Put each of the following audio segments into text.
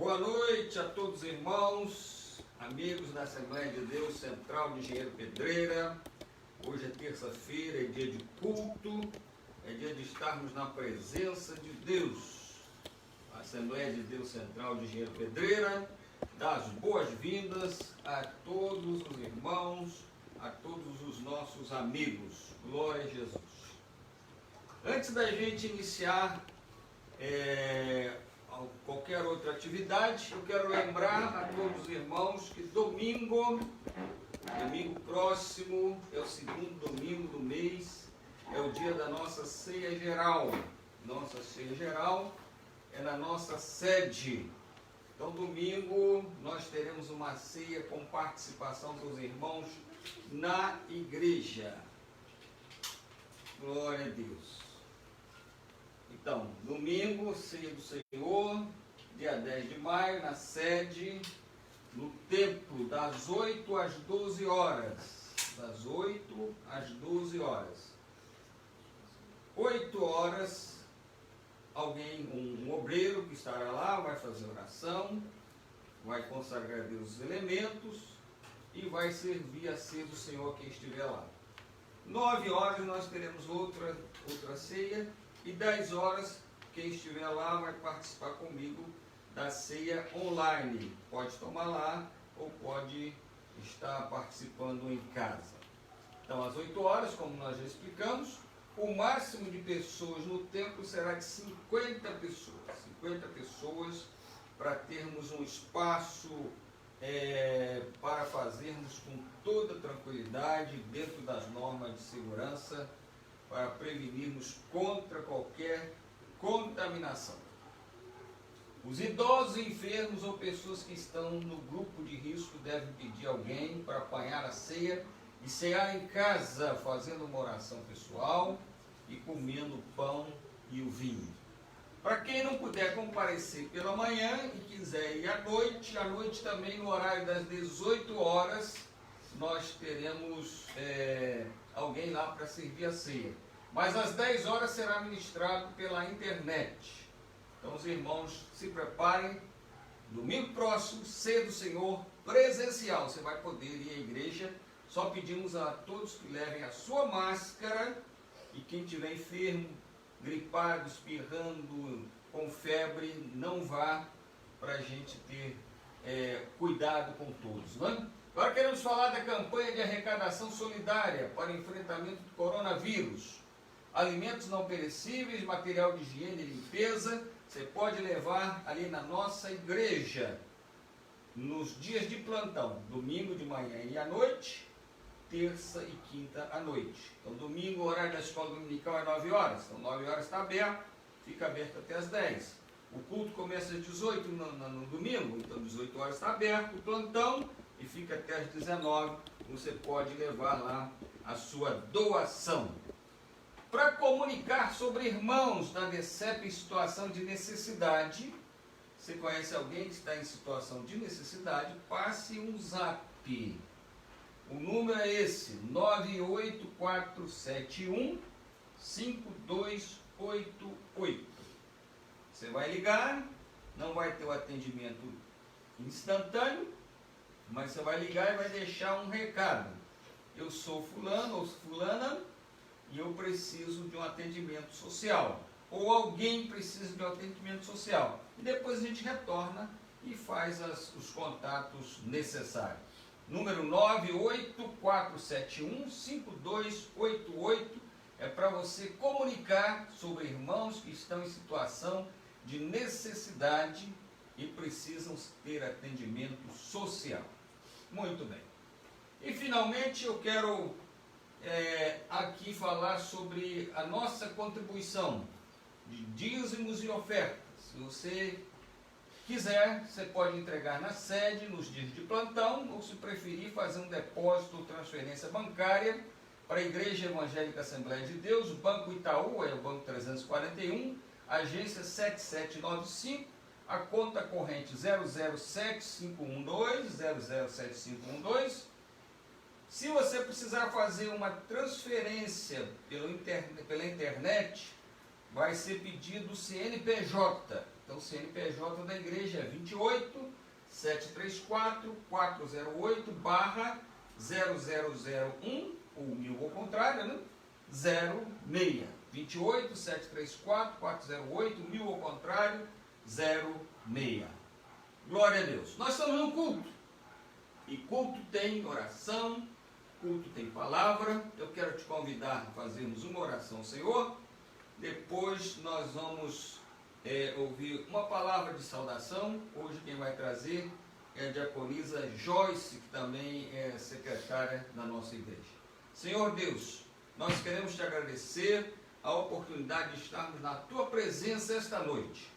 Boa noite a todos os irmãos, amigos da Assembleia de Deus Central de Engenheiro Pedreira. Hoje é terça-feira, é dia de culto, é dia de estarmos na presença de Deus. A Assembleia de Deus Central de Engenheiro Pedreira dá as boas-vindas a todos os irmãos, a todos os nossos amigos. Glória a Jesus. Antes da gente iniciar qualquer outra atividade, eu quero lembrar a todos os irmãos que domingo próximo é o segundo domingo do mês, é o dia da nossa ceia geral. Nossa ceia geral é na nossa sede. Então domingo nós teremos uma ceia com participação dos irmãos na igreja. Glória a Deus. Então, domingo, ceia do Senhor, dia 10 de maio, na sede, no templo, das 8 às 12 horas. Das 8 às 12 horas. 8 horas, um obreiro que estará lá, vai fazer oração, vai consagrar a Deus os elementos e vai servir a ceia do Senhor quem estiver lá. 9 horas nós teremos outra ceia. E 10 horas, quem estiver lá vai participar comigo da ceia online. Pode tomar lá ou pode estar participando em casa. Então, às 8 horas, como nós já explicamos, o máximo de pessoas no templo será de 50 pessoas. 50 pessoas para termos um espaço para fazermos com toda tranquilidade, dentro das normas de segurança, para prevenirmos contra qualquer contaminação. Os idosos, enfermos ou pessoas que estão no grupo de risco devem pedir alguém para apanhar a ceia e cear em casa, fazendo uma oração pessoal e comendo o pão e o vinho. Para quem não puder comparecer pela manhã e quiser ir à noite também no horário das 18 horas, nós teremos alguém lá para servir a ceia. Mas às 10 horas será ministrado pela internet. Então os irmãos se preparem. Domingo próximo, ceia do Senhor, presencial. Você vai poder ir à igreja. Só pedimos a todos que levem a sua máscara. E quem estiver enfermo, gripado, espirrando, com febre, não vá, para a gente ter cuidado com todos, não é? Agora queremos falar da campanha de arrecadação solidária para o enfrentamento do coronavírus. Alimentos não perecíveis, material de higiene e limpeza, você pode levar ali na nossa igreja, nos dias de plantão, domingo de manhã e à noite, terça e quinta à noite. Então domingo, o horário da escola dominical é 9 horas, então 9 horas está aberto, fica aberto até as 10. O culto começa às 18 no domingo, então 18 horas está aberto o plantão e fica até às 19, você pode levar lá a sua doação. Para comunicar sobre irmãos da DCEP em situação de necessidade, você conhece alguém que está em situação de necessidade, passe um zap. O número é esse, 98471-5288. Você vai ligar, não vai ter o atendimento instantâneo, mas você vai ligar e vai deixar um recado. Eu sou fulano ou fulana, e eu preciso de um atendimento social, ou alguém precisa de um atendimento social, e depois a gente retorna e faz os contatos necessários. Número 98471-5288 é para você comunicar sobre irmãos que estão em situação de necessidade e precisam ter atendimento social. Muito bem. E finalmente eu quero aqui falar sobre a nossa contribuição de dízimos e ofertas. Se você quiser, você pode entregar na sede, nos dias de plantão, ou se preferir fazer um depósito ou transferência bancária para a Igreja Evangélica Assembleia de Deus, o Banco Itaú, é o Banco 341, agência 7795, a conta corrente 007512. Se você precisar fazer uma transferência pela internet, vai ser pedido CNPJ. Então, o CNPJ da igreja é 28 734 408 barra 0001, ou 1000 ao contrário, né? 06. 28 734 408 1000 ao contrário, 06. Glória a Deus. Nós estamos no culto. E culto tem oração, culto tem palavra. Eu quero te convidar a fazermos uma oração ao Senhor. Depois nós vamos ouvir uma palavra de saudação. Hoje quem vai trazer é a diaconisa Joyce, que também é secretária da nossa igreja. Senhor Deus, nós queremos te agradecer a oportunidade de estarmos na tua presença esta noite.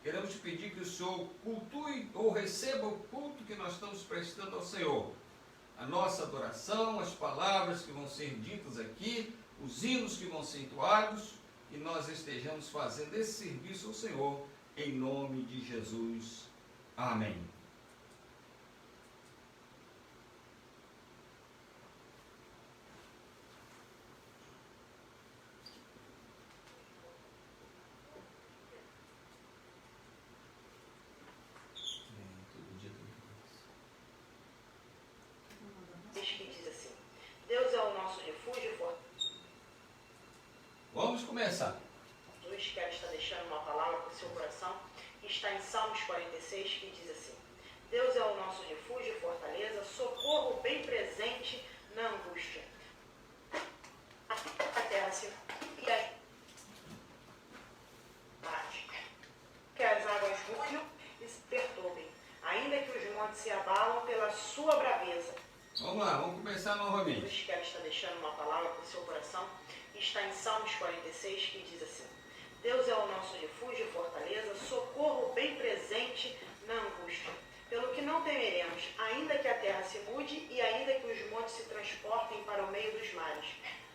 Queremos te pedir que o Senhor cultue ou receba o culto que nós estamos prestando ao Senhor. A nossa adoração, as palavras que vão ser ditas aqui, os hinos que vão ser entoados, e nós estejamos fazendo esse serviço ao Senhor, em nome de Jesus. Amém. Que diz assim: Deus é o nosso refúgio e fortaleza. Vamos começar. Jesus quer estar deixando uma palavra para o seu coração, que está em Salmos 46, que diz assim: Deus é o nosso refúgio e fortaleza, socorro bem presente na angústia. A terra se e que as águas rujam e se perturbem, ainda que os montes se abalam pela sua braveza. Vamos lá, vamos começar novamente. Deus quer estar deixando uma palavra para o seu coração, que está em Salmos 46, que diz assim: Deus é o nosso refúgio e fortaleza, socorro bem presente na angústia. Pelo que não temeremos, ainda que a terra se mude e ainda que os montes se transportem para o meio dos mares,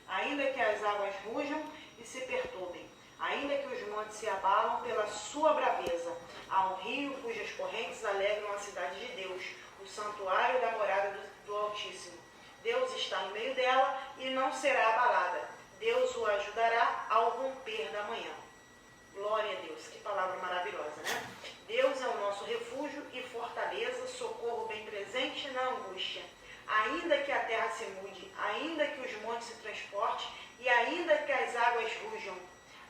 ainda que as águas rujam e se perturbem, ainda que os montes se abalam pela sua braveza, há um rio cujas correntes alegram a cidade de Deus, o santuário da morada do Altíssimo. Deus está no meio dela e não será abalada. Deus o ajudará ao romper da manhã. Glória a Deus, que palavra maravilhosa, né? Deus é o nosso refúgio e fortaleza, socorro bem presente na angústia. Ainda que a terra se mude, ainda que os montes se transportem e ainda que as águas rujam,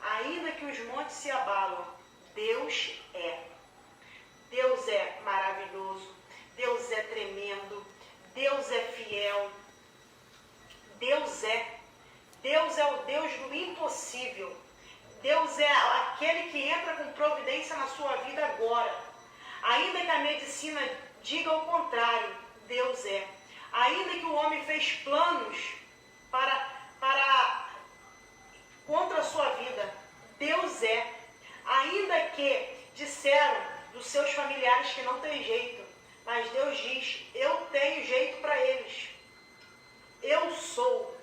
ainda que os montes se abalam, Deus é. Deus é maravilhoso, Deus é tremendo, Deus é fiel, Deus é o Deus do impossível. Deus é aquele que entra com providência na sua vida agora. Ainda que a medicina diga o contrário, Deus é. Ainda que o homem fez planos contra a sua vida, Deus é. Ainda que disseram dos seus familiares que não tem jeito, mas Deus diz: eu tenho jeito para eles. Eu sou.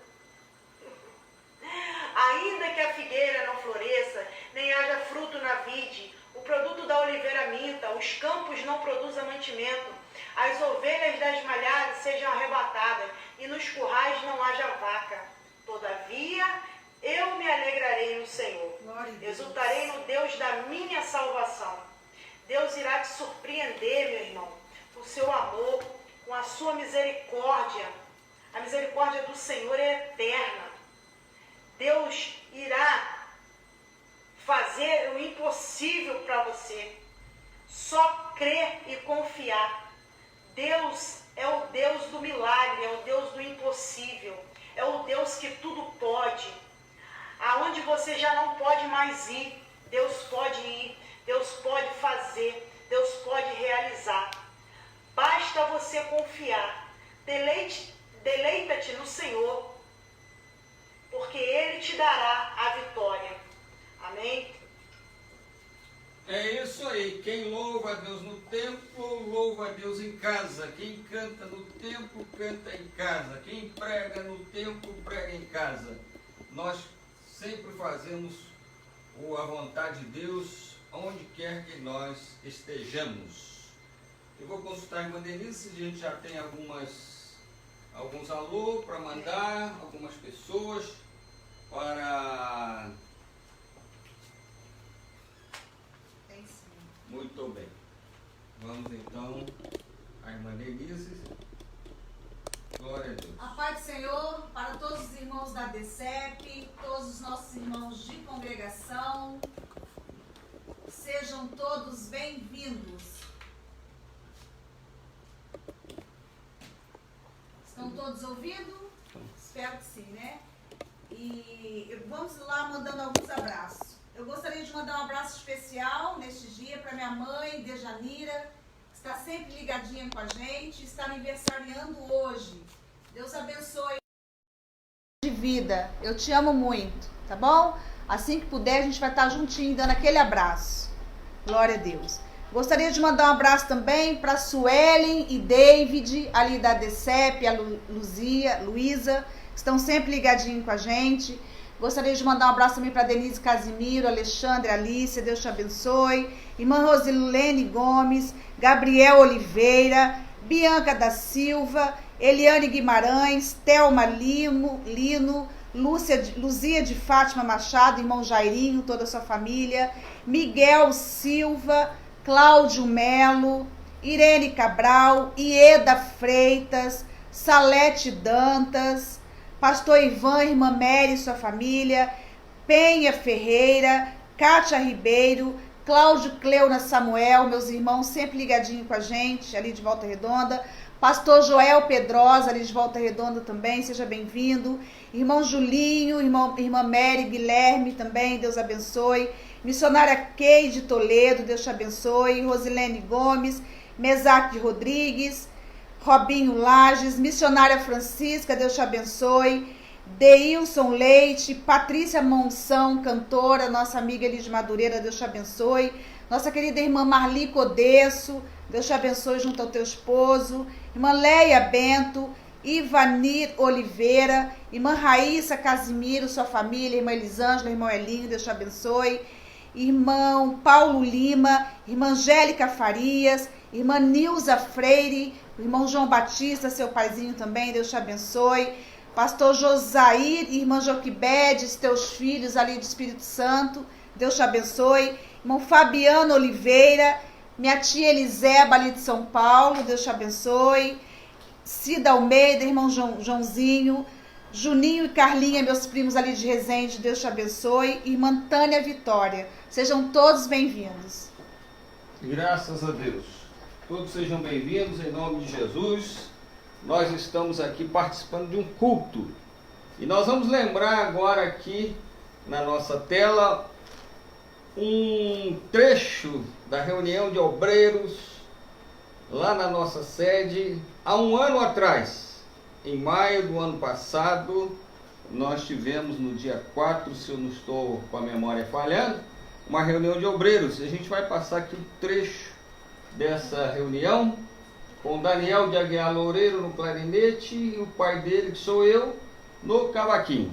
Ainda que a figueira não floresça, nem haja fruto na vide, o produto da oliveira minta, os campos não produzam mantimento, as ovelhas das malhadas sejam arrebatadas, e nos currais não haja vaca. Todavia, eu me alegrarei no Senhor, exultarei no Deus da minha salvação. Deus irá te surpreender, meu irmão, com o seu amor, com a sua misericórdia. A misericórdia do Senhor é eterna. Deus irá fazer o impossível para você. Só crer e confiar. Deus é o Deus do milagre, é o Deus do impossível. É o Deus que tudo pode. Aonde você já não pode mais ir, Deus pode ir. Deus pode fazer. Deus pode realizar. Basta você confiar. Deleita-te no Senhor, porque Ele te dará a vitória. Amém? É isso aí. Quem louva a Deus no templo, louva a Deus em casa. Quem canta no templo, canta em casa. Quem prega no templo, prega em casa. Nós sempre fazemos a vontade de Deus onde quer que nós estejamos. Eu vou consultar a irmã Denise, se a gente já tem alguns alô para mandar, algumas pessoas para... Tem sim. começou bem. Vamos então, a irmã Denise. Glória a Deus. A paz do Senhor para todos os irmãos da DCEP, todos os nossos irmãos de congregação. Sejam todos bem-vindos. Estão todos ouvindo? Espero que sim, né? E vamos lá mandando alguns abraços. Eu gostaria de mandar um abraço especial neste dia para minha mãe, Dejanira, que está sempre ligadinha com a gente, está aniversariando hoje. Deus abençoe de vida. Eu te amo muito, tá bom? Assim que puder, a gente vai estar juntinho dando aquele abraço. Glória a Deus. Gostaria de mandar um abraço também para Suelen e David, ali da DCEP, a Luísa, que estão sempre ligadinhos com a gente. Gostaria de mandar um abraço também para Denise Casimiro, Alexandre, Alicia, Deus te abençoe. Irmã Rosilene Gomes, Gabriel Oliveira, Bianca da Silva, Eliane Guimarães, Thelma Lino, Luzia de Fátima Machado, irmão Jairinho, toda a sua família, Miguel Silva, Cláudio Melo, Irene Cabral, Ieda Freitas, Salete Dantas, Pastor Ivan, irmã Mary e sua família, Penha Ferreira, Kátia Ribeiro, Cláudio Cleuna Samuel, meus irmãos sempre ligadinhos com a gente, ali de Volta Redonda, Pastor Joel Pedrosa, ali de Volta Redonda também, seja bem-vindo. Irmão Julinho, irmã Mary, Guilherme também, Deus abençoe. Missionária Kay de Toledo, Deus te abençoe. Rosilene Gomes, Mesaque Rodrigues, Robinho Lages, Missionária Francisca, Deus te abençoe. Deilson Leite, Patrícia Monção, cantora, nossa amiga ali de Madureira, Deus te abençoe. Nossa querida irmã Marli Codesso, Deus te abençoe junto ao teu esposo. Irmã Leia Bento, Ivanir Oliveira, irmã Raíssa Casimiro, sua família, irmã Elisângela, irmão Elinho, Deus te abençoe. Irmão Paulo Lima, irmã Angélica Farias, irmã Nilza Freire, irmão João Batista, seu paizinho também, Deus te abençoe. Pastor Josair, irmã Joquibedes, teus filhos ali do Espírito Santo, Deus te abençoe. Irmão Fabiano Oliveira, minha tia Eliseba ali de São Paulo, Deus te abençoe. Cida Almeida, irmão Joãozinho, Juninho e Carlinha, meus primos ali de Resende, Deus te abençoe. Irmã Tânia Vitória, sejam todos bem-vindos. Graças a Deus. Todos sejam bem-vindos em nome de Jesus. Nós estamos aqui participando de um culto. E nós vamos lembrar agora aqui na nossa tela um trecho da reunião de obreiros lá na nossa sede há um ano atrás. Em maio do ano passado, nós tivemos no dia 4, se eu não estou com a memória falhando, uma reunião de obreiros. A gente vai passar aqui um trecho dessa reunião com Daniel de Aguiar Loureiro no clarinete e o pai dele, que sou eu, no cavaquinho.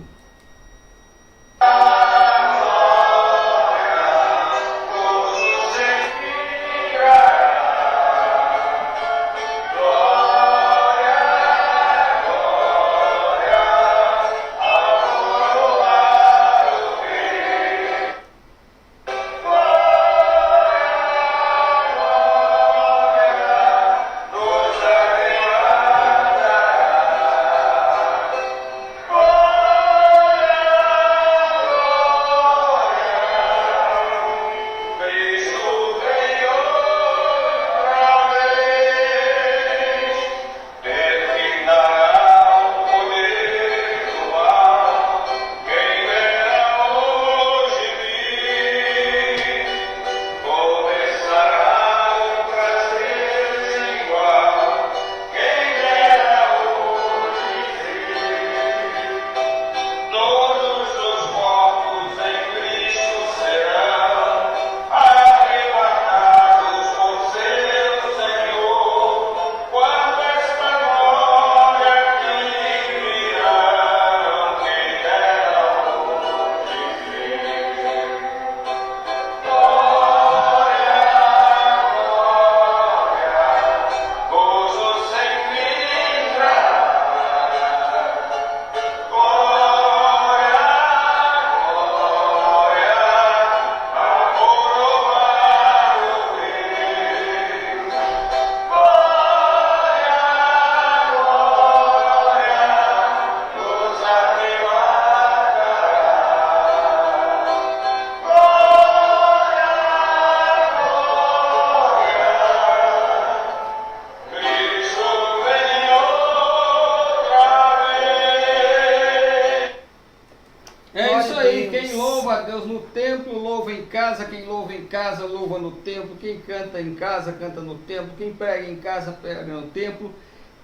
casa, louva no templo. Quem canta em casa, canta no templo. Quem prega em casa, prega no templo.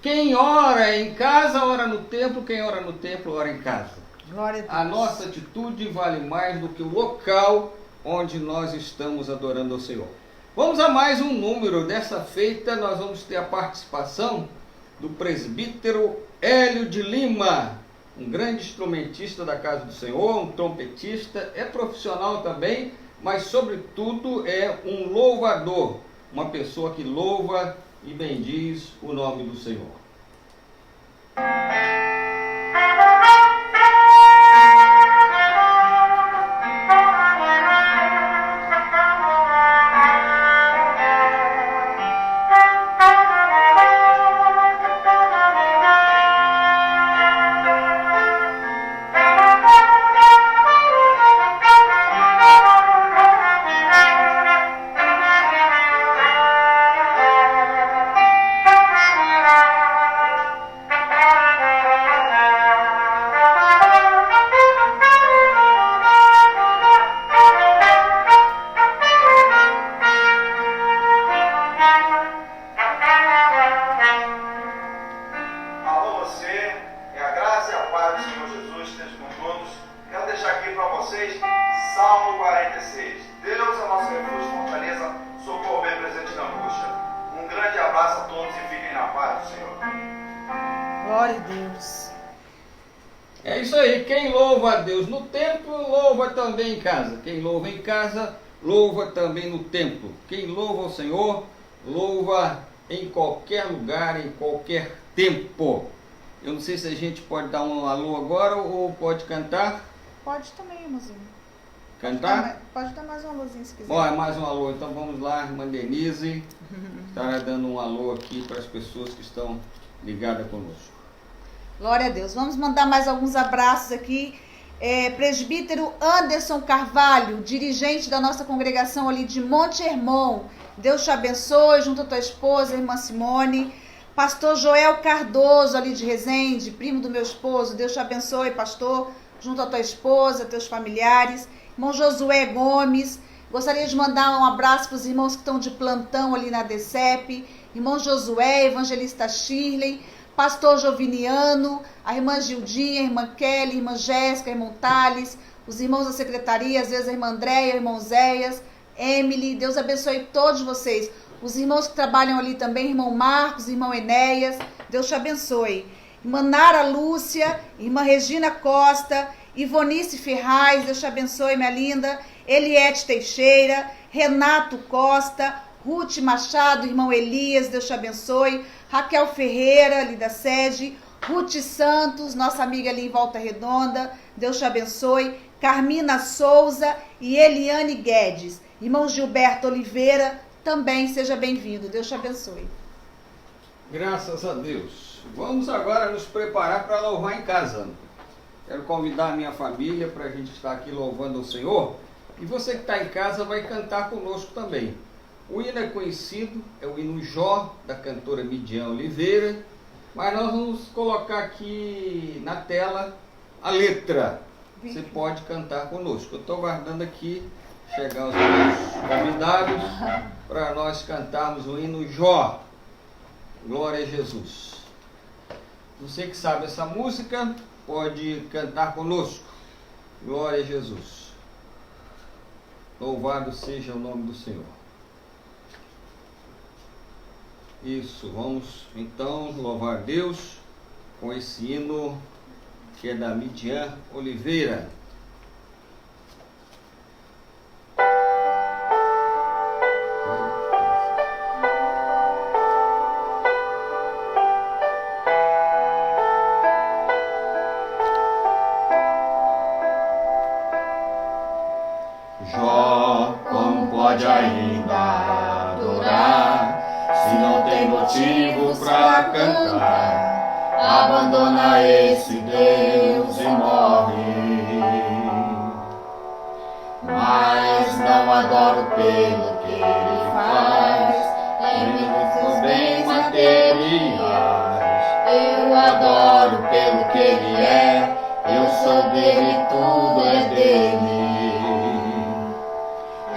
Quem ora em casa, ora no templo. Quem ora no templo, ora em casa. Glória a Deus. A nossa atitude vale mais do que o local onde nós estamos adorando ao Senhor. Vamos a mais um número. Dessa feita nós vamos ter a participação do presbítero Hélio de Lima, um grande instrumentista da casa do Senhor, um trompetista, é profissional também, mas sobretudo é um louvador, uma pessoa que louva e bendiz o nome do Senhor. Glória a Deus. É isso aí, quem louva a Deus no templo, louva também em casa. Quem louva em casa, louva também no templo. Quem louva o Senhor, louva em qualquer lugar, em qualquer tempo. Eu não sei se a gente pode dar um alô agora ou pode cantar. Pode também, irmãozinho. Cantar? Pode dar mais um alôzinho se quiser. Bom, é mais um alô, então vamos lá, irmã Denise. Estará dando um alô aqui para as pessoas que estão ligadas conosco. Glória a Deus. Vamos mandar mais alguns abraços aqui. Presbítero Anderson Carvalho, dirigente da nossa congregação ali de Monte Hermon. Deus te abençoe, junto à tua esposa, irmã Simone. Pastor Joel Cardoso, ali de Resende, primo do meu esposo. Deus te abençoe, pastor, junto à tua esposa, teus familiares. Irmão Josué Gomes. Gostaria de mandar um abraço para os irmãos que estão de plantão ali na DCEP. Irmão Josué, evangelista Shirley. Pastor Joviniano, a irmã Gildinha, a irmã Kelly, a irmã Jéssica, a irmão Thales, os irmãos da secretaria, às vezes a irmã Andréia, o irmão Zéias, Emily, Deus abençoe todos vocês. Os irmãos que trabalham ali também, irmão Marcos, irmão Enéas, Deus te abençoe. Irmã Nara Lúcia, irmã Regina Costa, Ivonice Ferraz, Deus te abençoe, minha linda. Eliette Teixeira, Renato Costa, Ruth Machado, irmão Elias, Deus te abençoe. Raquel Ferreira, ali da sede. Ruth Santos, nossa amiga ali em Volta Redonda, Deus te abençoe. Carmina Souza e Eliane Guedes. Irmão Gilberto Oliveira, também seja bem-vindo. Deus te abençoe. Graças a Deus. Vamos agora nos preparar para louvar em casa. Quero convidar a minha família para a gente estar aqui louvando o Senhor. E você que está em casa vai cantar conosco também. O hino é conhecido, é o hino Jó, da cantora Midian Oliveira, mas nós vamos colocar aqui na tela a letra. Você pode cantar conosco. Eu estou aguardando aqui chegar os meus convidados para nós cantarmos o hino Jó. Glória a Jesus. Você que sabe essa música, pode cantar conosco. Glória a Jesus. Louvado seja o nome do Senhor. Isso, vamos então louvar a Deus com esse hino que é da Midian Oliveira. Jó, como pode ainda adorar, se não tem motivo pra cantar? Abandona esse Deus e morre. Mas não adoro pelo que ele faz, nem os bens materiais. Eu adoro pelo que ele é, eu sou dele, tudo é dele.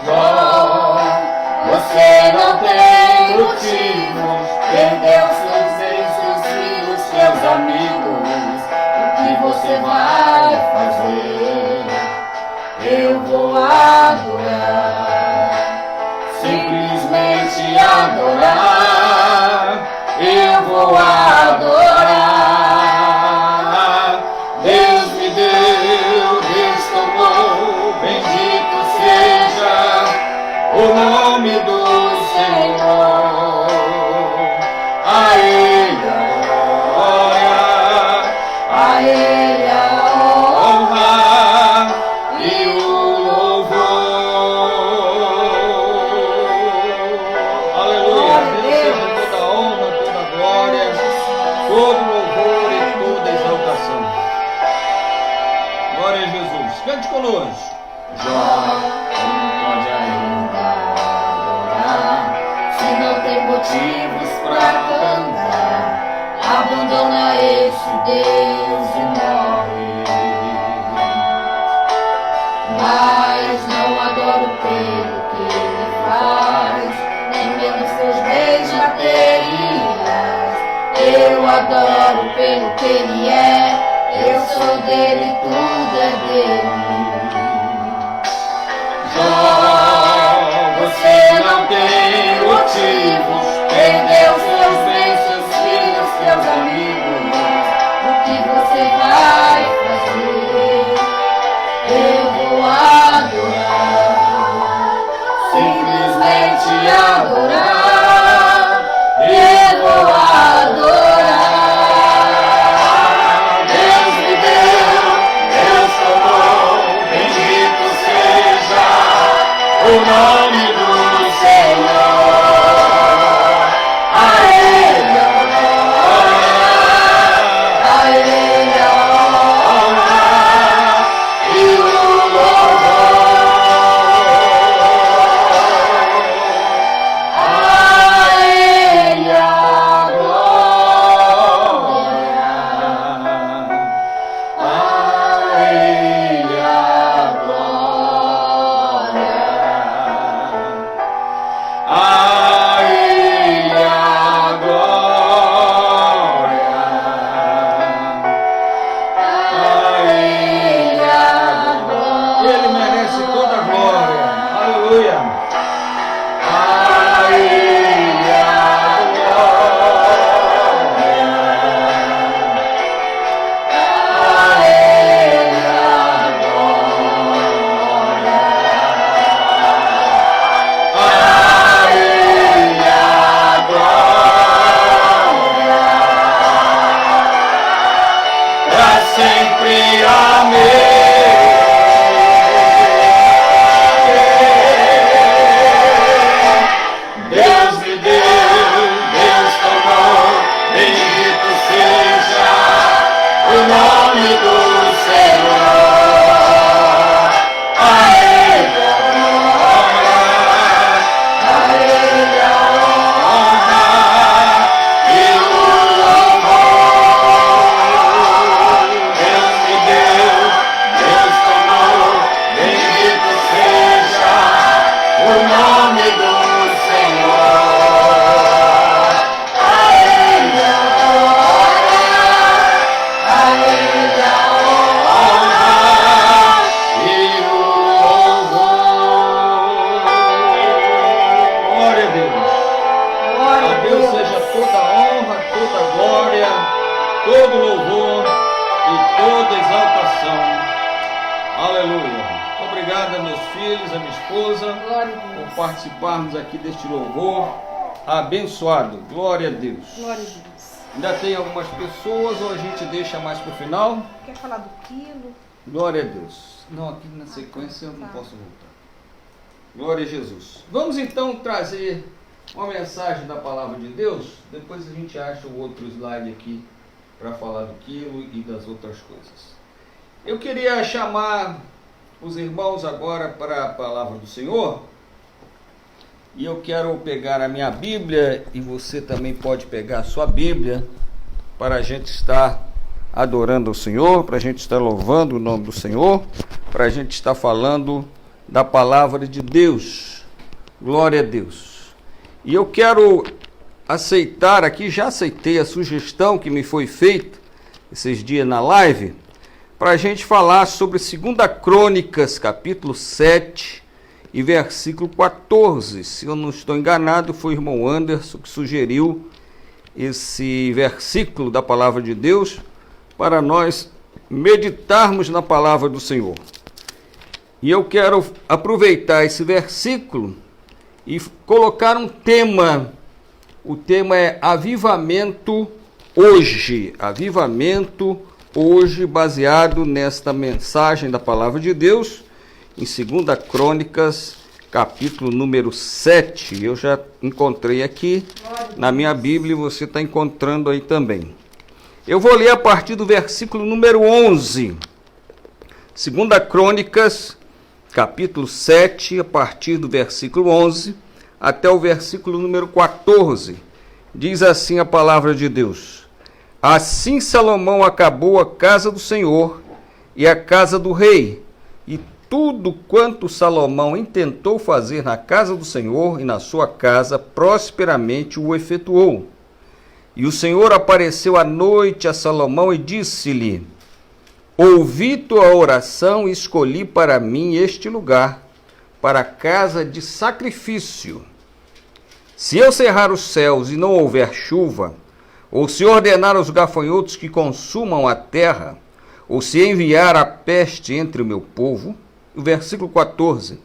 Jó, simplesmente adorar, eu vou adorar. Deus me deu, Deus tomou, bendito seja o nome do Senhor. A Ele a glória, a Ele a honra e o louvor. Aleluia. Deus seja toda a honra, toda a glória, todo louvor e toda exaltação. Glória a Jesus. Cante conosco. Jó não pode ainda adorar, se não tem motivos pra cantar. Abandona esse Deus e morre. Mas não adoro pelo que ele faz, nem menos seus bens materiais. Eu adoro pelo que ele é, eu sou dele, tudo é dele. Jó, você não tem motivos, perdeu seus bens, seus filhos, seus amigos. O que você vai fazer? Eu vou adorar, simplesmente adorar. Eu vou adorar. Deus me deu, Deus tomou, bendito seja o nome do Senhor. A Ele a glória, a Ele a honra e o louvor. A Ele a glória, a Ele a glória, a Ele a glória, a Ele a glória. Ele merece toda a glória. Aleluia. A Ele a glória, a Ele a glória, a Ele a glória, pra sempre. Amém. Deus me deu, Deus tomou, bendito seja o nome do Senhor. A Ele a glória, a Ele a honra e o louvor. Deus me deu, Deus tomou, bendito seja o nome do Senhor. A Ele a glória, a Ele a honra e o louvor. Glória a Deus. A Deus seja toda a honra, toda a glória, todo louvor e toda exaltação. Aleluia. Obrigado a meus filhos, a minha esposa, Glória a por Deus. participarmos aqui deste louvor abençoado. Glória a Deus. Glória a Deus. Ainda tem algumas pessoas ou a gente deixa mais para o final? Quer falar do quilo? Glória a Deus. Não, aqui na sequência eu não posso voltar. Glória a Jesus. Vamos então trazer uma mensagem da palavra de Deus. Depois a gente acha o outro slide aqui para falar do quilo e das outras coisas. Eu queria chamar os irmãos agora para a palavra do Senhor. E eu quero pegar a minha Bíblia, e você também pode pegar a sua Bíblia, para a gente estar adorando o Senhor, para a gente estar louvando o nome do Senhor, para a gente estar falando da palavra de Deus. Glória a Deus. E eu quero aceitar aqui, já aceitei a sugestão que me foi feita esses dias na live, para a gente falar sobre 2 Crônicas, capítulo 7, e versículo 14. Se eu não estou enganado, foi o irmão Anderson que sugeriu esse versículo da palavra de Deus para nós meditarmos na palavra do Senhor. E eu quero aproveitar esse versículo e colocar um tema. O tema é avivamento hoje. Avivamento hoje, baseado nesta mensagem da palavra de Deus, em 2 Crônicas, capítulo número 7. Eu já encontrei aqui na minha Bíblia, você está encontrando aí também. Eu vou ler a partir do versículo número 11. 2 Crônicas, capítulo 7, a partir do versículo 11 até o versículo número 14. Diz assim a palavra de Deus: Assim Salomão acabou a casa do Senhor e a casa do rei, e tudo quanto Salomão intentou fazer na casa do Senhor e na sua casa, prosperamente o efetuou. E o Senhor apareceu à noite a Salomão e disse-lhe: Ouvi tua oração e escolhi para mim este lugar, para a casa de sacrifício. Se eu cerrar os céus e não houver chuva, ou se ordenar aos gafanhotos que consumam a terra, ou se enviar a peste entre o meu povo, o versículo 14,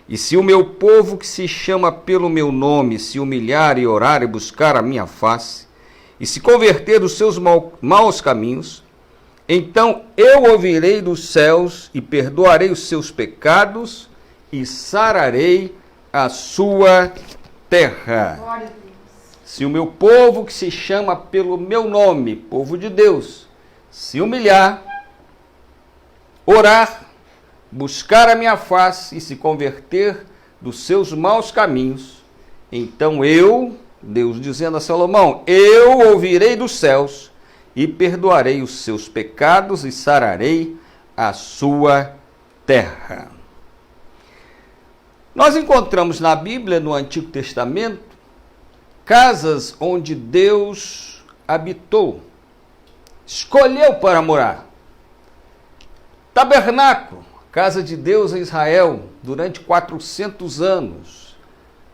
e se o meu povo que se chama pelo meu nome se humilhar e orar e buscar a minha face, e se converter dos seus maus caminhos, então eu ouvirei dos céus e perdoarei os seus pecados e sararei a sua terra. Glória a Deus. Se o meu povo que se chama pelo meu nome, povo de Deus, se humilhar, orar, buscar a minha face e se converter dos seus maus caminhos, então eu, Deus dizendo a Salomão, eu ouvirei dos céus e perdoarei os seus pecados e sararei a sua terra. Nós encontramos na Bíblia, no Antigo Testamento, casas onde Deus habitou, escolheu para morar. Tabernáculo, casa de Deus em Israel, durante 400 anos.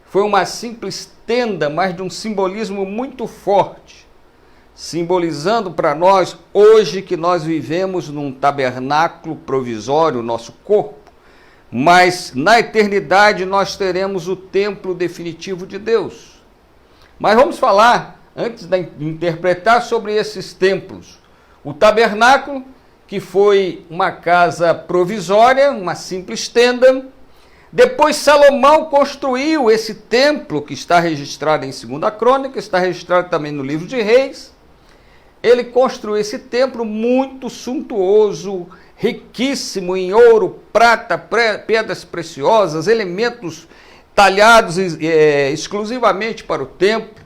Foi uma simples tenda, mas de um simbolismo muito forte, simbolizando para nós, hoje que nós vivemos num tabernáculo provisório, nosso corpo, mas na eternidade nós teremos o templo definitivo de Deus. Mas vamos falar, antes de interpretar sobre esses templos, o tabernáculo, que foi uma casa provisória, uma simples tenda. Depois Salomão construiu esse templo, que está registrado em 2 Crônica, está registrado também no livro de Reis. Ele construiu esse templo muito suntuoso, riquíssimo em ouro, prata, pedras preciosas, elementos talhados exclusivamente para o templo.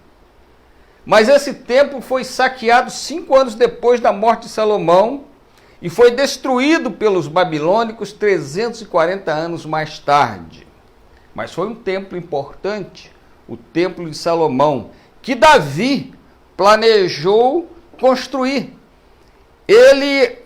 Mas esse templo foi saqueado 5 anos depois da morte de Salomão e foi destruído pelos babilônicos 340 anos mais tarde. Mas foi um templo importante, o templo de Salomão, que Davi planejou construir. Ele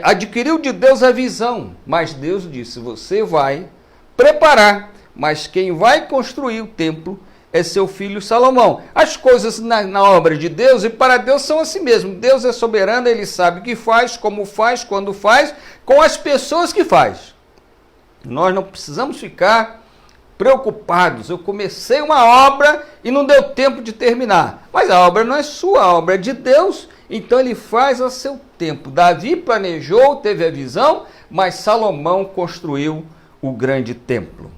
adquiriu de Deus a visão, mas Deus disse, você vai preparar, mas quem vai construir o templo é seu filho Salomão. As coisas na obra de Deus e para Deus são assim mesmo. Deus é soberano, Ele sabe o que faz, como faz, quando faz, com as pessoas que faz. Nós não precisamos ficar preocupados. Eu comecei uma obra e não deu tempo de terminar. Mas a obra não é sua, a obra é de Deus, então Ele faz a seu tempo. Davi planejou, teve a visão, mas Salomão construiu o grande templo.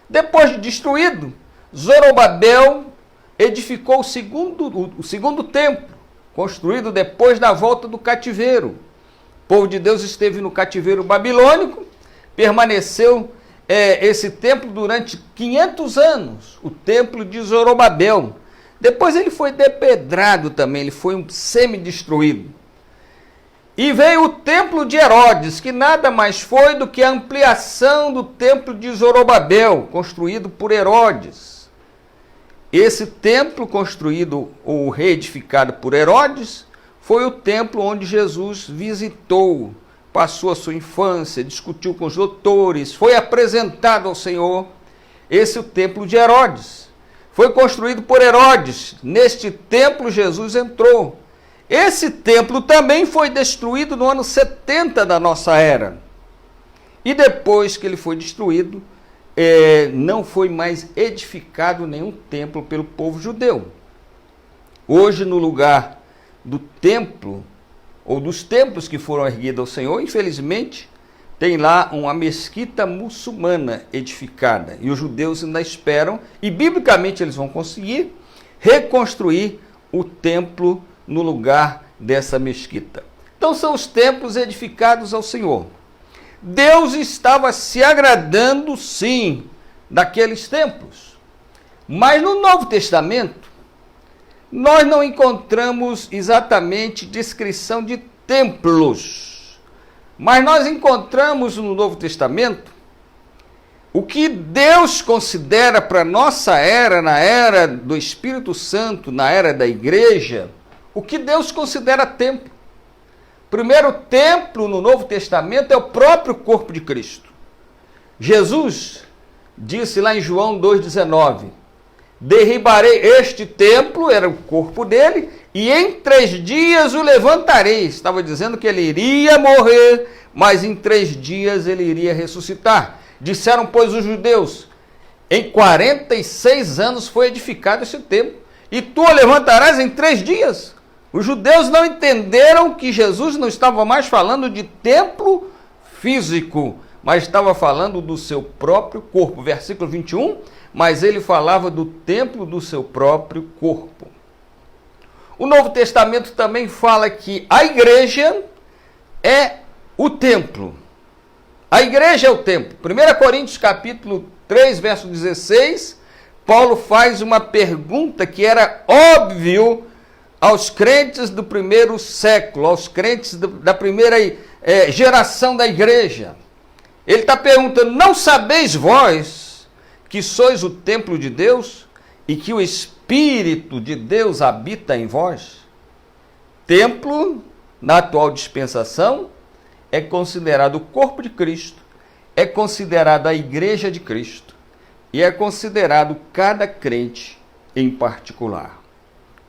Depois de destruído, Zorobabel edificou o segundo templo, construído depois da volta do cativeiro. O povo de Deus esteve no cativeiro babilônico, permaneceu esse templo durante 500 anos, o templo de Zorobabel. Depois ele foi depedrado também, ele foi semi-destruído. E veio o templo de Herodes, que nada mais foi do que a ampliação do templo de Zorobabel, construído por Herodes. Esse templo construído ou reedificado por Herodes foi o templo onde Jesus visitou passou a sua infância, discutiu com os doutores, foi apresentado ao Senhor. Esse é o templo de Herodes. Foi construído por Herodes. Neste templo Jesus entrou. Esse templo também foi destruído no ano 70 da nossa era. E depois que ele foi destruído, não foi mais edificado nenhum templo pelo povo judeu. Hoje, no lugar do templo, ou dos templos que foram erguidos ao Senhor, infelizmente, tem lá uma mesquita muçulmana edificada. E os judeus ainda esperam, e biblicamente eles vão conseguir, reconstruir o templo no lugar dessa mesquita. Então são os templos edificados ao Senhor. Deus estava se agradando, sim, daqueles templos. Mas no Novo Testamento, nós não encontramos exatamente descrição de templos. Mas nós encontramos no Novo Testamento o que Deus considera para a nossa era, na era do Espírito Santo, na era da igreja, o que Deus considera templo. Primeiro templo no Novo Testamento é o próprio corpo de Cristo. Jesus disse lá em João 2,19, derribarei este templo, era o corpo dele, e em 3 dias o levantarei. Estava dizendo que ele iria morrer, mas em 3 dias ele iria ressuscitar. Disseram, pois, os judeus, em 46 anos foi edificado este templo, e tu o levantarás em 3 dias. Os judeus não entenderam que Jesus não estava mais falando de templo físico, mas estava falando do seu próprio corpo. Versículo 21, mas ele falava do templo do seu próprio corpo. O Novo Testamento também fala que a igreja é o templo. A igreja é o templo. 1 Coríntios capítulo 3, verso 16, Paulo faz uma pergunta que era óbvio aos crentes do primeiro século, aos crentes da primeira geração da igreja. Ele está perguntando, não sabeis vós que sois o templo de Deus e que o Espírito de Deus habita em vós? Templo, na atual dispensação, é considerado o corpo de Cristo, é considerado a igreja de Cristo e é considerado cada crente em particular.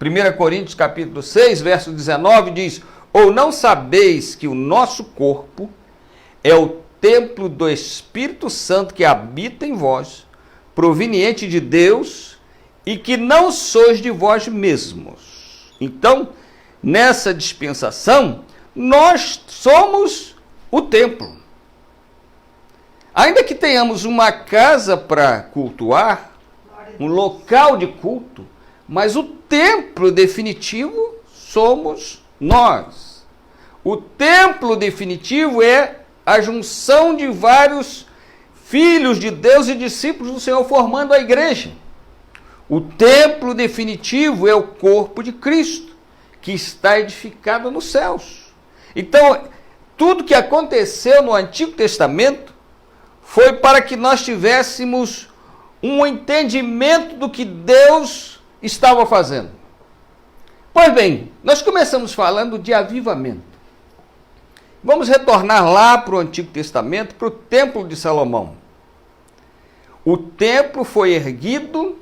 1 Coríntios capítulo 6, verso 19 diz, ou não sabeis que o nosso corpo é o templo do Espírito Santo que habita em vós, proveniente de Deus, e que não sois de vós mesmos. Então, nessa dispensação, nós somos o templo. Ainda que tenhamos uma casa para cultuar, um local de culto, mas o templo definitivo somos nós. O templo definitivo é a junção de vários filhos de Deus e discípulos do Senhor formando a igreja. O templo definitivo é o corpo de Cristo, que está edificado nos céus. Então, tudo que aconteceu no Antigo Testamento foi para que nós tivéssemos um entendimento do que Deus estava fazendo. Pois bem, nós começamos falando de avivamento. Vamos retornar lá para o Antigo Testamento, para o Templo de Salomão. O templo foi erguido,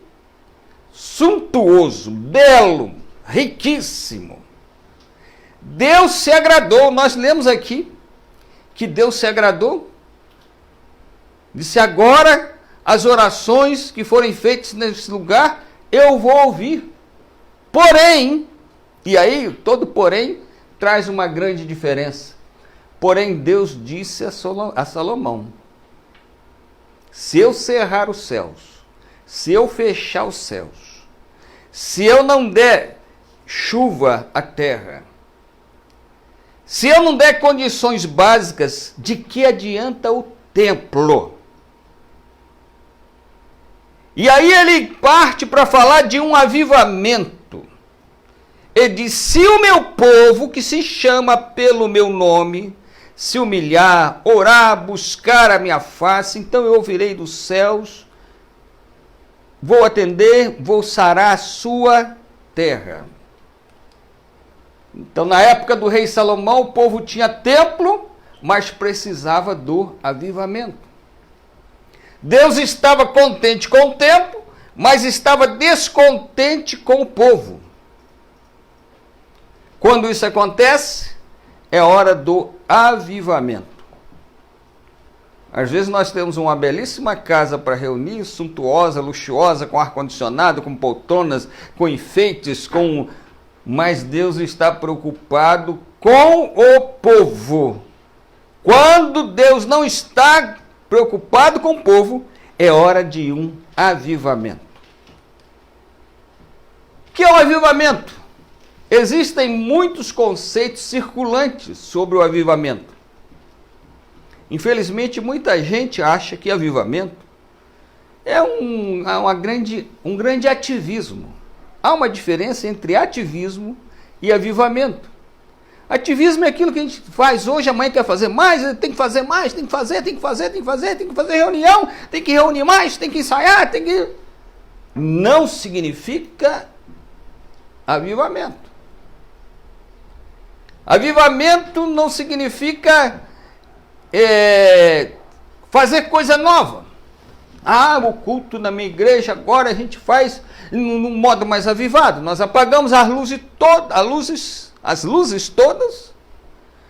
suntuoso, belo, riquíssimo. Deus se agradou, nós lemos aqui que Deus se agradou. Disse, agora as orações que forem feitas nesse lugar, eu vou ouvir. Porém, e aí todo porém traz uma grande diferença. Porém, Deus disse a Salomão, se eu cerrar os céus, se eu fechar os céus, se eu não der chuva à terra, se eu não der condições básicas, de que adianta o templo? E aí ele parte para falar de um avivamento. Ele diz, se o meu povo, que se chama pelo meu nome, se humilhar, orar, buscar a minha face, então eu ouvirei dos céus, vou atender, vou sarar a sua terra. Então, na época do rei Salomão, o povo tinha templo, mas precisava do avivamento. Deus estava contente com o tempo, mas estava descontente com o povo. Quando isso acontece, é hora do avivamento. Às vezes nós temos uma belíssima casa para reunir, suntuosa, luxuosa, com ar-condicionado, com poltronas, com enfeites, mas Deus está preocupado com o povo. Quando Deus não está preocupado com o povo, é hora de um avivamento. O que é um avivamento? Existem muitos conceitos circulantes sobre o avivamento. Infelizmente, muita gente acha que avivamento é um grande ativismo. Há uma diferença entre ativismo e avivamento. Ativismo é aquilo que a gente faz hoje, amanhã quer fazer mais, tem que fazer mais, tem que fazer reunião, tem que reunir mais, tem que ensaiar, Não significa avivamento. Avivamento não significa fazer coisa nova. O culto na minha igreja agora a gente faz num modo mais avivado. Nós apagamos as luzes todas,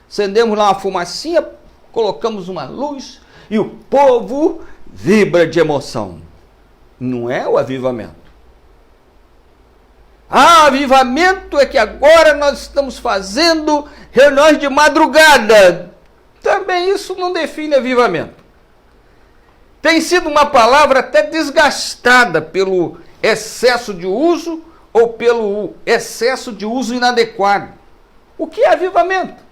acendemos lá uma fumacinha, colocamos uma luz e o povo vibra de emoção. Não é o avivamento. Avivamento é que agora nós estamos fazendo reuniões de madrugada. Também isso não define avivamento. Tem sido uma palavra até desgastada pelo excesso de uso ou pelo excesso de uso inadequado. O que é avivamento?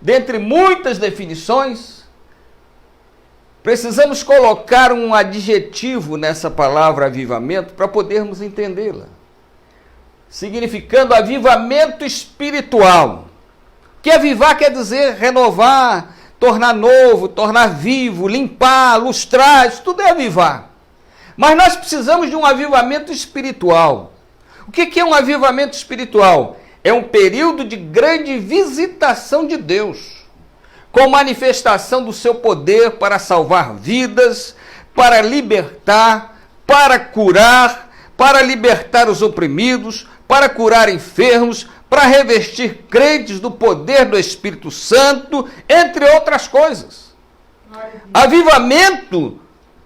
Dentre muitas definições, precisamos colocar um adjetivo nessa palavra avivamento para podermos entendê-la. Significando avivamento espiritual. Que avivar quer dizer renovar, tornar novo, tornar vivo, limpar, lustrar, isso tudo é avivar. Mas nós precisamos de um avivamento espiritual. O que é um avivamento espiritual? É um período de grande visitação de Deus, com manifestação do seu poder para salvar vidas, para libertar, para curar, para libertar os oprimidos, para curar enfermos, para revestir crentes do poder do Espírito Santo, entre outras coisas. Avivamento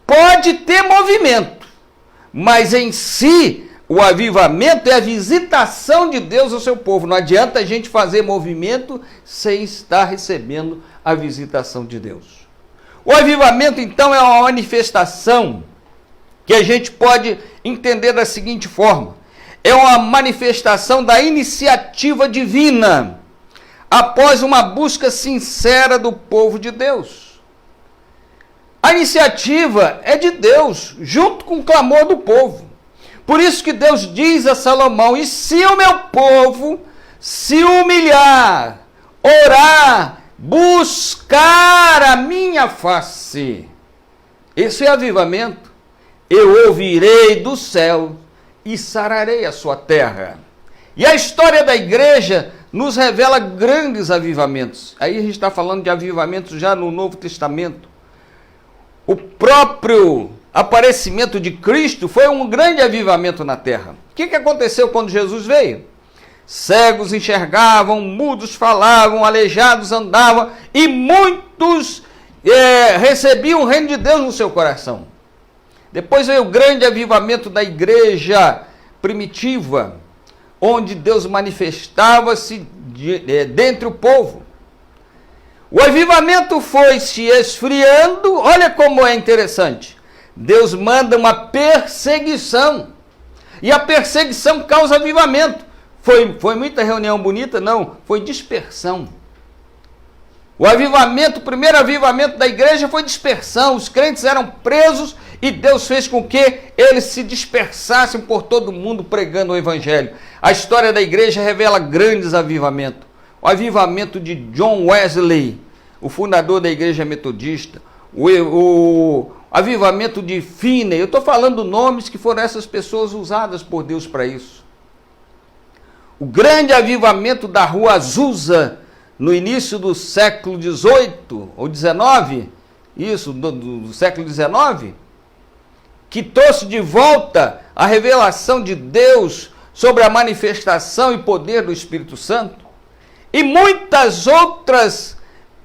pode ter movimento, mas em si o avivamento é a visitação de Deus ao seu povo. Não adianta a gente fazer movimento sem estar recebendo a visitação de Deus. O avivamento, então, é uma manifestação que a gente pode entender da seguinte forma: é uma manifestação da iniciativa divina, após uma busca sincera do povo de Deus. A iniciativa é de Deus, junto com o clamor do povo. Por isso que Deus diz a Salomão: e se o meu povo se humilhar, orar, buscar a minha face, esse é avivamento, eu ouvirei do céu e sararei a sua terra. E a história da igreja nos revela grandes avivamentos. Aí a gente está falando de avivamentos já no Novo Testamento. O próprio aparecimento de Cristo foi um grande avivamento na terra. O que aconteceu quando Jesus veio? Cegos enxergavam, mudos falavam, aleijados andavam, e muitos recebiam o reino de Deus no seu coração. Depois veio o grande avivamento da igreja primitiva, onde Deus manifestava-se dentre o povo. O avivamento foi se esfriando. Olha como é interessante. Deus manda uma perseguição, e a perseguição causa avivamento. Foi muita reunião bonita? Não, foi dispersão. O avivamento, o primeiro avivamento da igreja foi dispersão. Os crentes eram presos e Deus fez com que eles se dispersassem por todo mundo pregando o evangelho. A história da igreja revela grandes avivamentos. O avivamento de John Wesley, o fundador da igreja metodista. O avivamento de Finney. Eu estou falando nomes que foram essas pessoas usadas por Deus para isso. O grande avivamento da rua Azusa, no início do século XVIII ou XIX, isso, do século XIX, que trouxe de volta a revelação de Deus sobre a manifestação e poder do Espírito Santo. E muitas outras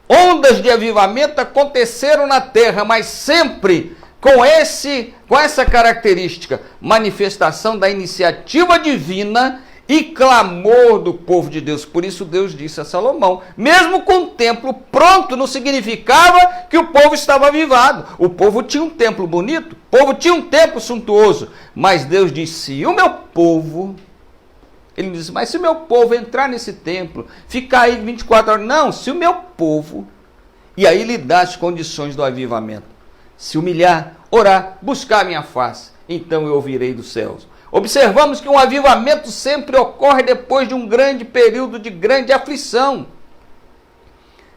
ondas de avivamento aconteceram na terra, mas sempre com essa característica, manifestação da iniciativa divina e clamor do povo de Deus. Por isso Deus disse a Salomão, mesmo com o templo pronto, não significava que o povo estava avivado. O povo tinha um templo bonito, o povo tinha um templo suntuoso, mas Deus disse, e o meu povo... Ele disse, mas se o meu povo entrar nesse templo, ficar aí 24 horas... Não, se o meu povo... E aí lhe dá as condições do avivamento. Se humilhar, orar, buscar a minha face, então eu ouvirei dos céus. Observamos que um avivamento sempre ocorre depois de um grande período de grande aflição,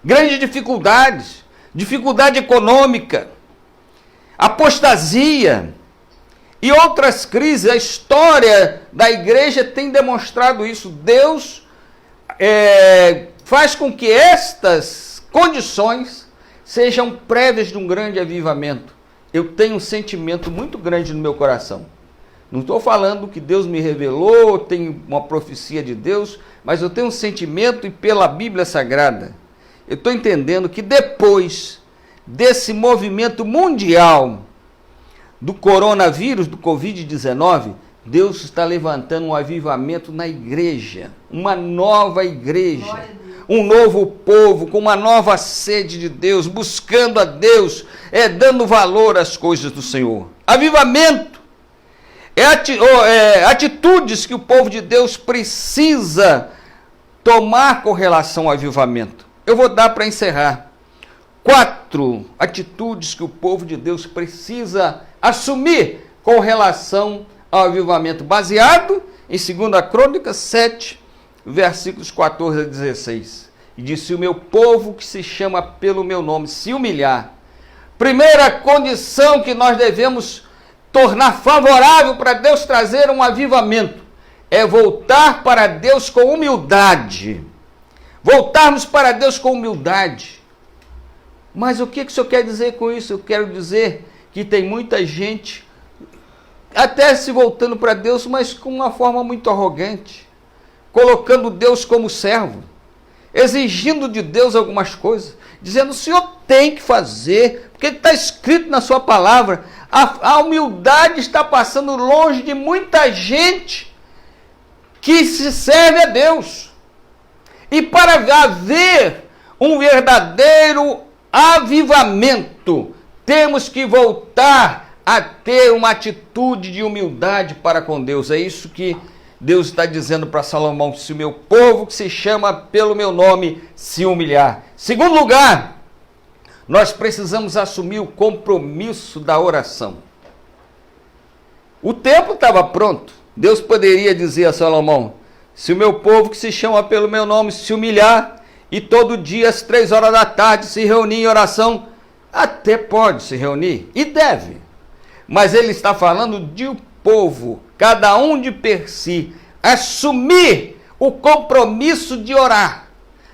grandes dificuldades, dificuldade econômica, apostasia e outras crises. A história da igreja tem demonstrado isso. Deus faz com que estas condições sejam prévias de um grande avivamento. Eu tenho um sentimento muito grande no meu coração. Não estou falando que Deus me revelou, tenho uma profecia de Deus, mas eu tenho um sentimento, e pela Bíblia Sagrada, eu estou entendendo que depois desse movimento mundial do coronavírus, do Covid-19, Deus está levantando um avivamento na igreja, uma nova igreja, um novo povo com uma nova sede de Deus, buscando a Deus, dando valor às coisas do Senhor. Avivamento atitudes que o povo de Deus precisa tomar com relação ao avivamento. Eu vou dar para encerrar 4 atitudes que o povo de Deus precisa assumir com relação ao avivamento, baseado em 2 Crônicas 7, versículos 14 a 16. E disse, o meu povo que se chama pelo meu nome, se humilhar. Primeira condição que nós devemos tornar favorável para Deus trazer um avivamento é voltar para Deus com humildade. Voltarmos para Deus com humildade. Mas o que o senhor quer dizer com isso? Eu quero dizer que tem muita gente até se voltando para Deus, mas com uma forma muito arrogante, colocando Deus como servo, exigindo de Deus algumas coisas, dizendo, o senhor tem que fazer, porque está escrito na sua palavra. A humildade está passando longe de muita gente que se serve a Deus. E para haver um verdadeiro avivamento, temos que voltar a ter uma atitude de humildade para com Deus. É isso que Deus está dizendo para Salomão, se o meu povo que se chama pelo meu nome se humilhar. Segundo lugar, nós precisamos assumir o compromisso da oração. O templo estava pronto. Deus poderia dizer a Salomão, se o meu povo que se chama pelo meu nome se humilhar e todo dia às 3 horas da tarde se reunir em oração, até pode se reunir e deve. Mas ele está falando de o povo, cada um de per si, assumir o compromisso de orar,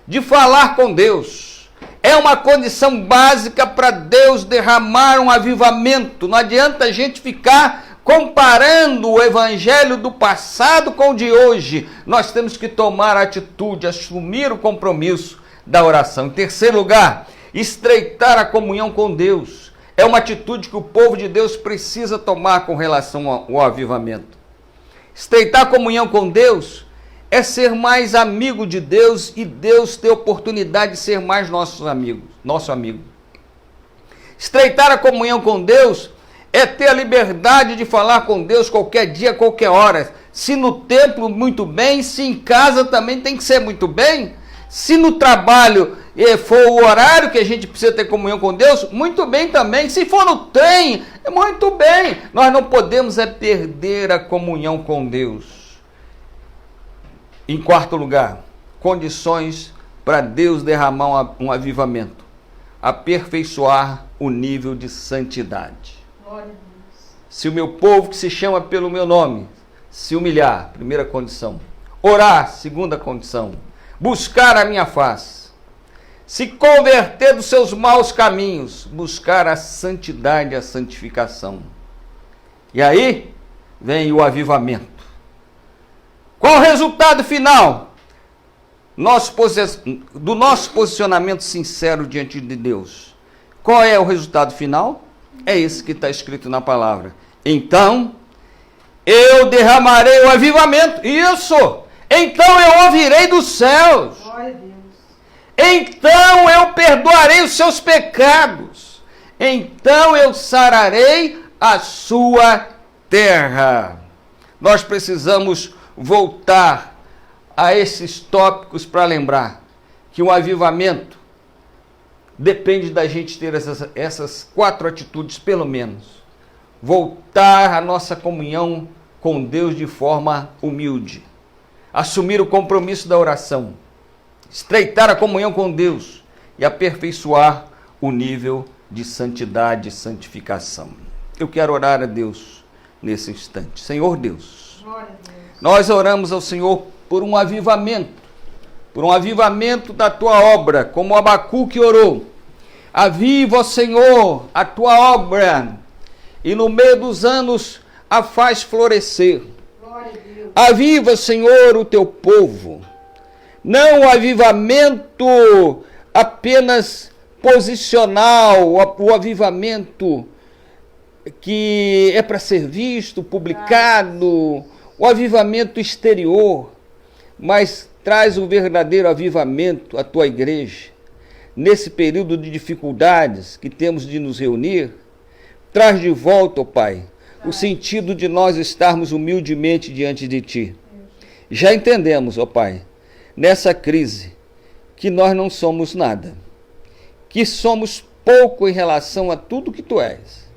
de falar com Deus. É uma condição básica para Deus derramar um avivamento. Não adianta a gente ficar comparando o evangelho do passado com o de hoje. Nós temos que tomar a atitude, assumir o compromisso da oração. Em terceiro lugar, estreitar a comunhão com Deus. É uma atitude que o povo de Deus precisa tomar com relação ao avivamento. Estreitar a comunhão com Deus é ser mais amigo de Deus e Deus ter oportunidade de ser mais nosso amigo. Estreitar a comunhão com Deus é ter a liberdade de falar com Deus qualquer dia, qualquer hora. Se no templo, muito bem. Se em casa também tem que ser muito bem. Se no trabalho for o horário que a gente precisa ter comunhão com Deus, muito bem também. Se for no trem, muito bem. Nós não podemos perder a comunhão com Deus. Em quarto lugar, condições para Deus derramar um avivamento. Aperfeiçoar o nível de santidade. Glória a Deus. Se o meu povo que se chama pelo meu nome se humilhar, primeira condição. Orar, segunda condição. Buscar a minha face. se converter dos seus maus caminhos, buscar a santidade e a santificação. E aí vem o avivamento. Qual o resultado final? Do nosso posicionamento sincero diante de Deus. Qual é o resultado final? É esse que está escrito na palavra. Então, eu derramarei o avivamento. Isso! Então eu ouvirei dos céus. Glória a Deus. Então eu perdoarei os seus pecados. Então eu sararei a sua terra. Nós precisamos voltar a esses tópicos para lembrar que o avivamento depende da gente ter essas 4 atitudes, pelo menos. Voltar a nossa comunhão com Deus de forma humilde. Assumir o compromisso da oração. Estreitar a comunhão com Deus e aperfeiçoar o nível de santidade e santificação. Eu quero orar a Deus nesse instante. Senhor Deus, nós oramos ao Senhor por um avivamento da tua obra, como Abacuque orou. Aviva, Senhor, a tua obra e no meio dos anos a faz florescer. Aviva, Senhor, o teu povo. Não o avivamento apenas posicional, o avivamento que é para ser visto, publicado, o avivamento exterior, mas traz o verdadeiro avivamento à tua igreja. Nesse período de dificuldades que temos de nos reunir, traz de volta, ó Pai, o sentido de nós estarmos humildemente diante de Ti. Já entendemos, ó Pai, nessa crise, que nós não somos nada, que somos pouco em relação a tudo que Tu és,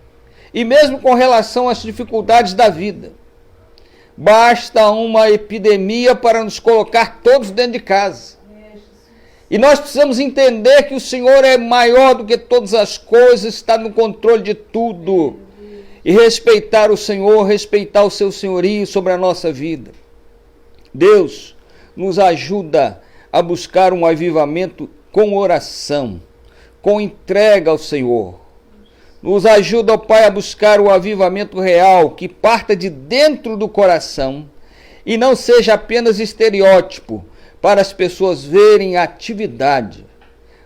e mesmo com relação às dificuldades da vida. Basta uma epidemia para nos colocar todos dentro de casa. E nós precisamos entender que o Senhor é maior do que todas as coisas, está no controle de tudo. E respeitar o Senhor, respeitar o seu senhorio sobre a nossa vida. Deus, nos ajuda a buscar um avivamento com oração, com entrega ao Senhor. Nos ajuda, ó Pai, a buscar o avivamento real, que parta de dentro do coração e não seja apenas estereótipo, para as pessoas verem a atividade.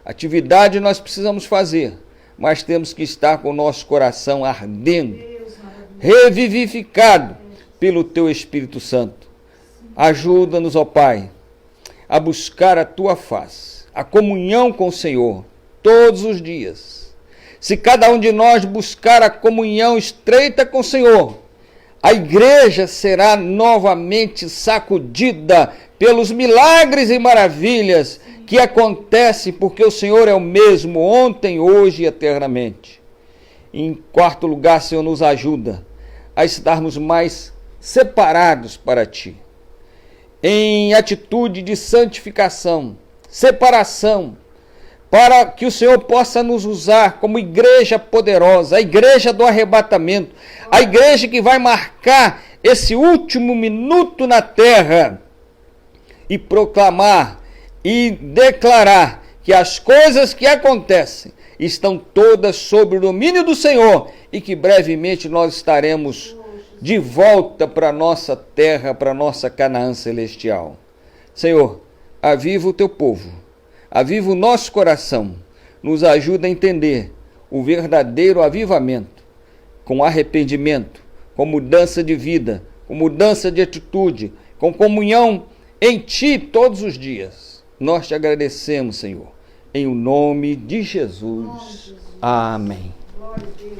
Atividade nós precisamos fazer, mas temos que estar com o nosso coração ardendo, revivificado pelo Teu Espírito Santo. Ajuda-nos, ó Pai, a buscar a Tua face, a comunhão com o Senhor, todos os dias. Se cada um de nós buscar a comunhão estreita com o Senhor, a igreja será novamente sacudida pelos milagres e maravilhas que acontecem, porque o Senhor é o mesmo ontem, hoje e eternamente. Em quarto lugar, Senhor, nos ajuda a estarmos mais separados para Ti, em atitude de santificação, separação, para que o Senhor possa nos usar como igreja poderosa, a igreja do arrebatamento, a igreja que vai marcar esse último minuto na terra e proclamar e declarar que as coisas que acontecem estão todas sob o domínio do Senhor e que brevemente nós estaremos de volta para a nossa terra, para a nossa Canaã celestial. Senhor, aviva o Teu povo, aviva o nosso coração, nos ajuda a entender o verdadeiro avivamento, com arrependimento, com mudança de vida, com mudança de atitude, com comunhão em Ti todos os dias. Nós Te agradecemos, Senhor, em o nome de Jesus. Amém.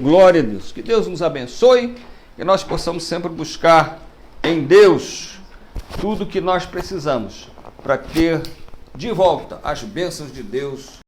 Glória a Deus. Que Deus nos abençoe, que nós possamos sempre buscar em Deus tudo que nós precisamos para ter de volta as bênçãos de Deus